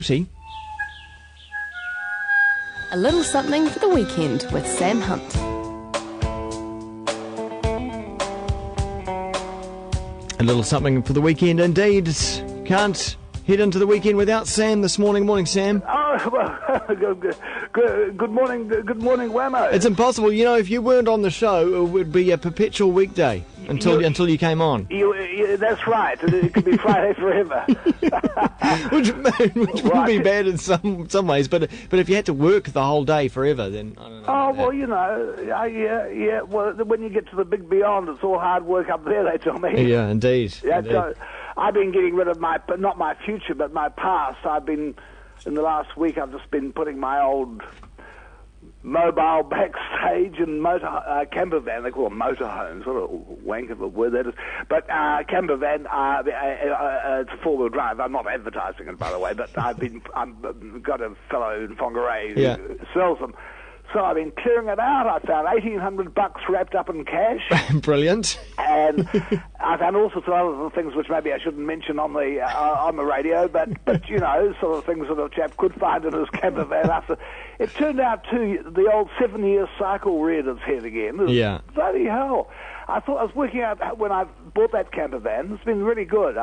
See? A little something for the weekend with Sam Hunt. A little something for the weekend indeed. Can't head into the weekend without Sam this morning. Morning, Sam. Oh, well, good morning, Whammo. It's impossible. You know, if you weren't on the show, it would be a perpetual weekday until you came on. That's right. It could be Friday forever. which would be bad in some ways, but if you had to work the whole day forever, then I don't know. Oh, well, you know, yeah. Well, when you get to the big beyond, it's all hard work up there, they tell me. Yeah, indeed. So I've been getting rid of not my future, but my past. In the last week, I've just been putting my old mobile backstage and camper van. They call them motorhomes. What a wank of a word that is. But camper van, it's a four-wheel drive. I'm not advertising it, by the way, but I've got a fellow in Whangarei who sells them. So I've been clearing it out. I found $1,800 wrapped up in cash. Brilliant. And I found all sorts of other things which maybe I shouldn't mention on the radio, but you know, sort of things that a chap could find in his camper van. After it turned out too, the old 7-year cycle reared its head again. Bloody hell! I thought I was working out when I bought that camper van. It's been really good.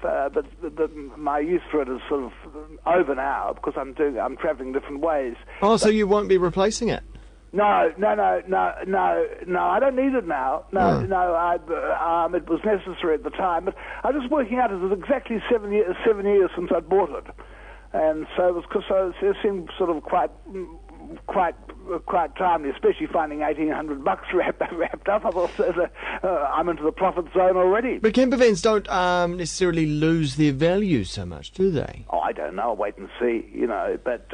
But my use for it is sort of over now because I'm travelling different ways. Oh, so you won't be replacing it? No. I don't need it now. It was necessary at the time, but I was just working out it was exactly 7 years since I'd bought it, and so it seemed sort of quite timely, especially finding $1,800 wrapped up. I thought I'm into the profit zone already. But camper vans don't necessarily lose their value so much, do they? Oh, I don't know. I'll wait and see. You know, but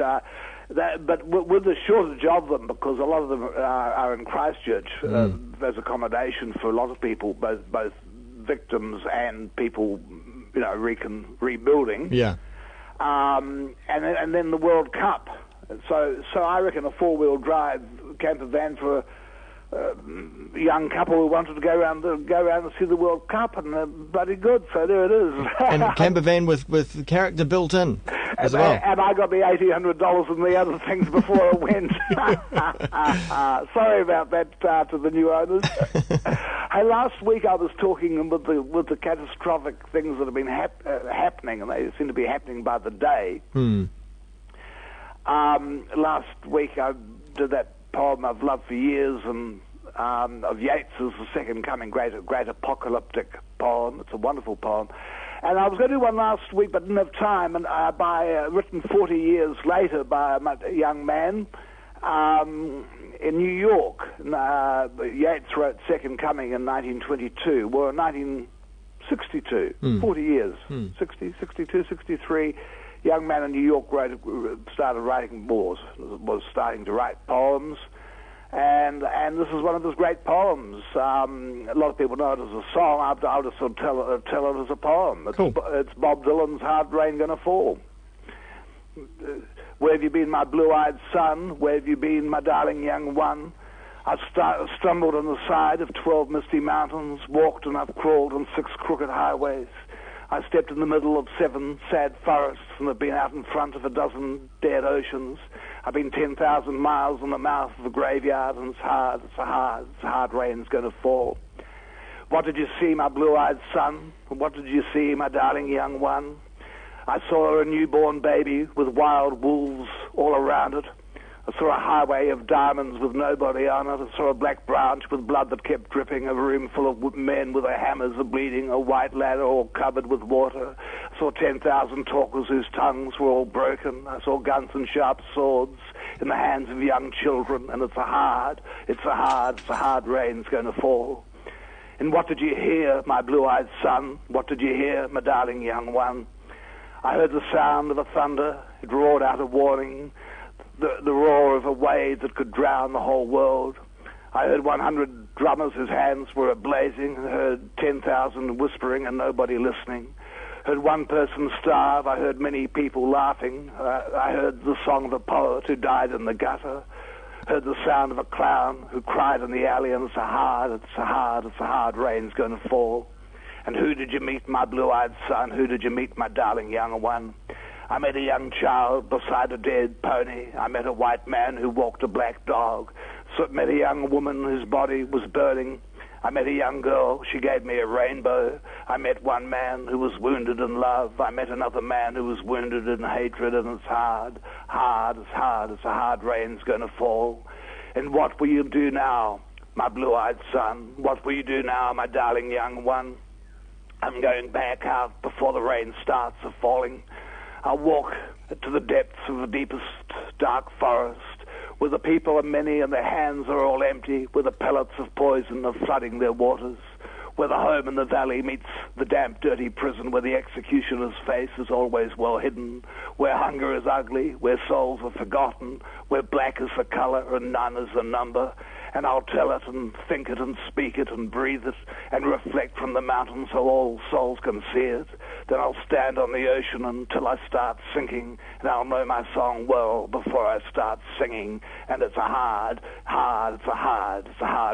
with the shortage of them, because a lot of them are in Christchurch, there's accommodation for a lot of people, both victims and people, you know, rebuilding. Yeah. And then the World Cup. So I reckon a four-wheel drive camper van for a young couple who wanted to go around and see the World Cup, and they're bloody good. So there it is. And a camper van with character built in as well. And I got the $1,800 and the other things before it went. Sorry about that to the new owners. Hey, last week I was talking with the catastrophic things that have been happening, and they seem to be happening by the day. Last week I did that poem I've loved for years, and of Yeats' The Second Coming, great apocalyptic poem. It's a wonderful poem. And I was going to do one last week, but didn't have time, and written 40 years later by a young man in New York. Yeats wrote Second Coming in 1922, well, in 1962, 40 years, 60, 62, 63. Young man in New York was starting to write poems, and this is one of his great poems. A lot of people know it as a song. I'll just sort of tell it as a poem. It's Bob Dylan's "Hard Rain Gonna Fall." Where have you been, my blue-eyed son? Where have you been, my darling young one? I've stumbled on the side of 12 misty mountains, walked and I've crawled on 6 crooked highways. I stepped in the middle of 7 sad forests and have been out in front of a dozen dead oceans. I've been 10,000 miles in the mouth of a graveyard, and it's hard rain's going to fall. What did you see, my blue-eyed son? What did you see, my darling young one? I saw a newborn baby with wild wolves all around it. I saw a highway of diamonds with nobody on it. I saw a black branch with blood that kept dripping, a room full of men with their hammers bleeding, a white ladder all covered with water. I saw 10,000 talkers whose tongues were all broken. I saw guns and sharp swords in the hands of young children, and it's a hard rain's going to fall. And what did you hear, my blue-eyed son? What did you hear, my darling young one? I heard the sound of a thunder. It roared out a warning. The roar of a wave that could drown the whole world. I heard 100 drummers whose hands were ablazing. I heard 10,000 whispering and nobody listening. Heard one person starve. I heard many people laughing. I heard the song of a poet who died in the gutter. Heard the sound of a clown who cried in the alley, and it's a hard rain's going to fall. And who did you meet, my blue-eyed son? Who did you meet, my darling young one? I met a young child beside a dead pony. I met a white man who walked a black dog. So met a young woman whose body was burning. I met a young girl. She gave me a rainbow. I met one man who was wounded in love. I met another man who was wounded in hatred, and it's hard. It's a hard rain's going to fall. And what will you do now, my blue-eyed son? What will you do now, my darling young one? I'm going back out before the rain starts a-falling. I'll walk to the depths of the deepest dark forest, where the people are many and their hands are all empty, where the pellets of poison are flooding their waters, where the home in the valley meets the damp, dirty prison, where the executioner's face is always well hidden, where hunger is ugly, where souls are forgotten, where black is the color and none is the number. And I'll tell it and think it and speak it and breathe it and reflect from the mountains so all souls can see it. Then I'll stand on the ocean until I start sinking, and I'll know my song well before I start singing. And it's a hard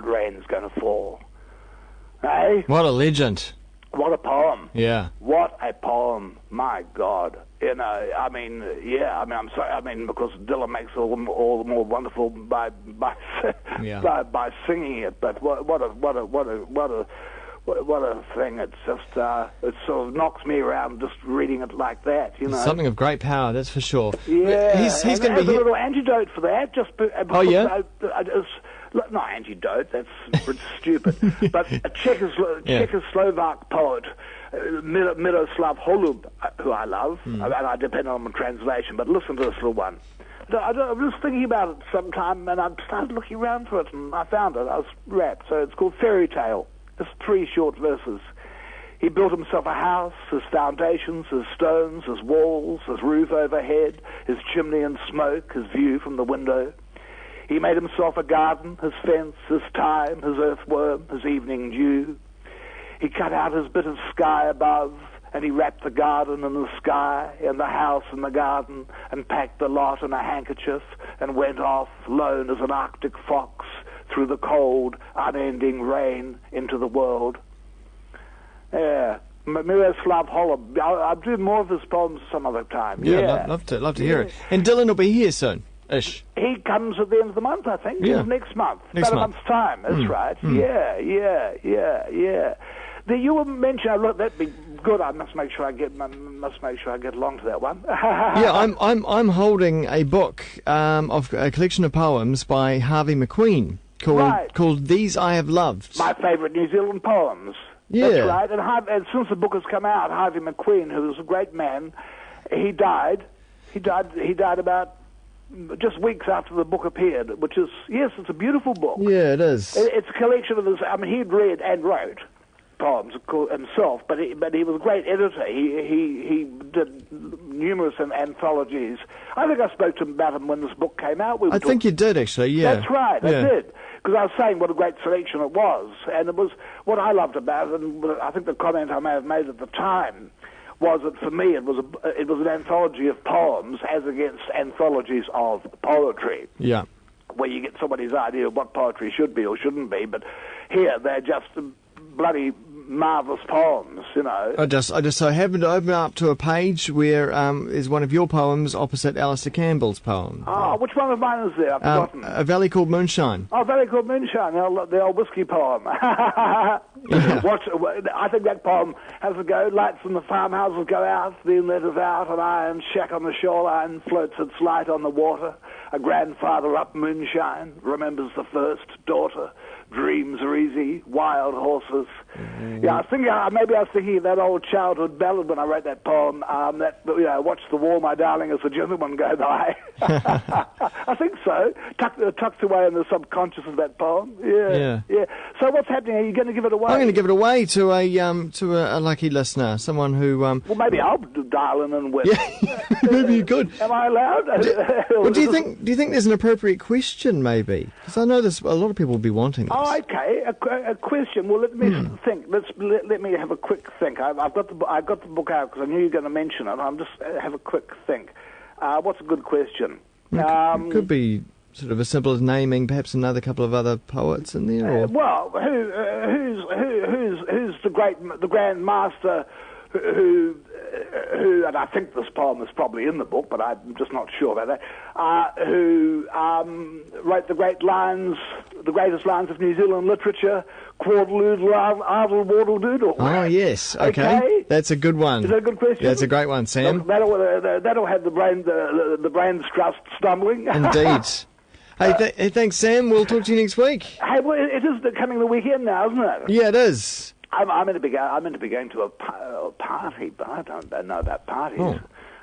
rain's going to fall. Hey? What a legend. What a poem. Yeah. What a poem. My God. You know, I'm sorry, because Dylan makes it all the more wonderful by singing it. But what a thing. It's just, it sort of knocks me around just reading it like that, you know. Something of great power, that's for sure. Yeah. He's going to be a little antidote for that. Oh, yeah? Not antidote, that's stupid. But a Czechoslovak poet, Miroslav Holub, who I love, and I depend on the translation, but listen to this little one. I was thinking about it sometime, and I started looking around for it, and I found it. I was rapt. So it's called Fairy Tale. It's 3 short verses. He built himself a house, his foundations, his stones, his walls, his roof overhead, his chimney and smoke, his view from the window. He made himself a garden, his fence, his thyme, his earthworm, his evening dew. He cut out his bit of sky above, and he wrapped the garden in the sky, and the house in the garden, and packed the lot in a handkerchief, and went off, lone as an Arctic fox, through the cold, unending rain into the world. Yeah, Miroslav Holub. I'll do more of his poems some other time. Yeah, love to hear it. And Dylan will be here soon. Ish. He comes at the end of the month, I think. Yeah. Next month. Next About month. a month's time. That's right. Yeah. You were mentioning. Look, that'd be good. I must make sure I get along to that one. Yeah, I'm holding a book of a collection of poems by Harvey McQueen called These I Have Loved. My favourite New Zealand poems. Yeah. That's right. And since the book has come out, Harvey McQueen, who was a great man, he died. He died about just weeks after the book appeared, which is, yes, it's a beautiful book. Yeah, it is. It's a collection of his, he'd read and wrote poems himself, but he was a great editor. He did numerous anthologies. I think I spoke to him about him when this book came out. I think you did, actually, yeah. That's right, I did. Because I was saying what a great selection it was. And it was what I loved about it, and I think the comment I may have made at the time was that for me it was an anthology of poems as against anthologies of poetry. Yeah. Where you get somebody's idea of what poetry should be or shouldn't be, but here they're just bloody marvellous poems, you know. I just so happened to open up to a page where is one of your poems opposite Alistair Campbell's poem. Oh, which one of mine is there? I've forgotten. A Valley Called Moonshine. Oh, Valley Called Moonshine, the old whiskey poem. Yeah. I think that poem has to go. Lights in the farmhouses go out, then let us out. An iron shack on the shoreline floats its light on the water. A grandfather up moonshine remembers the first daughter. Dreams are easy, wild horses. Yeah, maybe I was thinking of that old childhood ballad when I wrote that poem. Watch the wall, my darling, as the gentlemen go by. I think so. Tucked away in the subconscious of that poem. Yeah. So what's happening? Are you going to give it away? I'm going to give it away to a lucky listener, someone who. Well, maybe I'll dial in and win. Yeah, maybe you could. Am I allowed? Well, do you think there's an appropriate question? Maybe, because I know a lot of people will be wanting this. Oh, okay. A question. Well, let me think. Let me have a quick think. I got the book out because I knew you were going to mention it. I'm just have a quick think. What's a good question? Could be sort of as simple as naming perhaps another couple of other poets in there. Or? Who's the grand master who who, and I think this poem is probably in the book, but I'm just not sure about that, who wrote the greatest lines of New Zealand literature, Quadloodle, Ardle, Wardle, Doodle. Oh, yes. Okay. That's a good one. Is that a good question? That's a great one, Sam. Look, that'll have the brain trust stumbling. Indeed. Hey, thanks, Sam. We'll talk to you next week. Hey, well, it is coming the weekend now, isn't it? Yeah, it is. I'm meant to be going to a party, but I don't know about parties. Oh.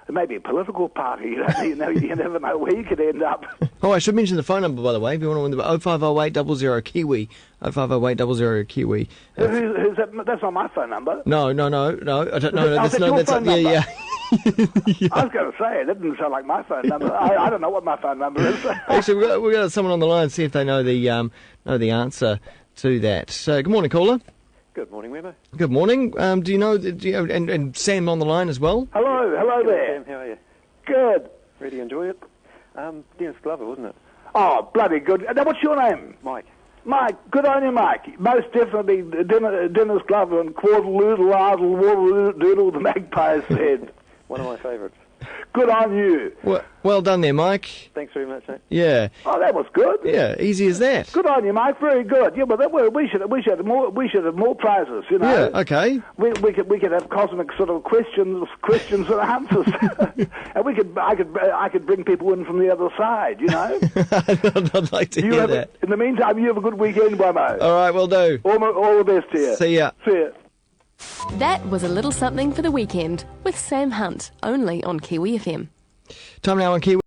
It may be a political party. You never know where you could end up. Oh, I should mention the phone number, by the way, if you want to win the 0508 00 Kiwi. 0508 00 Kiwi. Who's that? That's not my phone number. No. I don't know. That's your phone number? Yeah. I was going to say, it didn't sound like my phone number. I don't know what my phone number is. Actually, we've got someone on the line, see if they know the answer to that. So, good morning, caller. Good morning, Webber. Good morning. Do you know, and Sam on the line as well? Hello there. Sam, how are you? Good. Ready to enjoy it? Dennis Glover, wasn't it? Oh, bloody good. Now, what's your name? Mike. Mike, good on you, Mike. Most definitely Dennis Glover and Quadloodle, Ardle, Wardle, Doodle, the magpie's head. One of my favourites. Good on you. Well done there, Mike. Thanks very much, mate. Yeah. Oh, that was good. Yeah, easy as that. Good on you, Mike. Very good. Yeah, but we should have more prizes. You know. Yeah. Okay. We could have cosmic sort of questions and answers, and I could bring people in from the other side. You know. I'd like to hear that. In the meantime, you have a good weekend, Bomo. All right, will do. All the best to you. See ya. See ya. That was a little something for the weekend with Sam Hunt, only on Kiwi FM. Time now on Kiwi.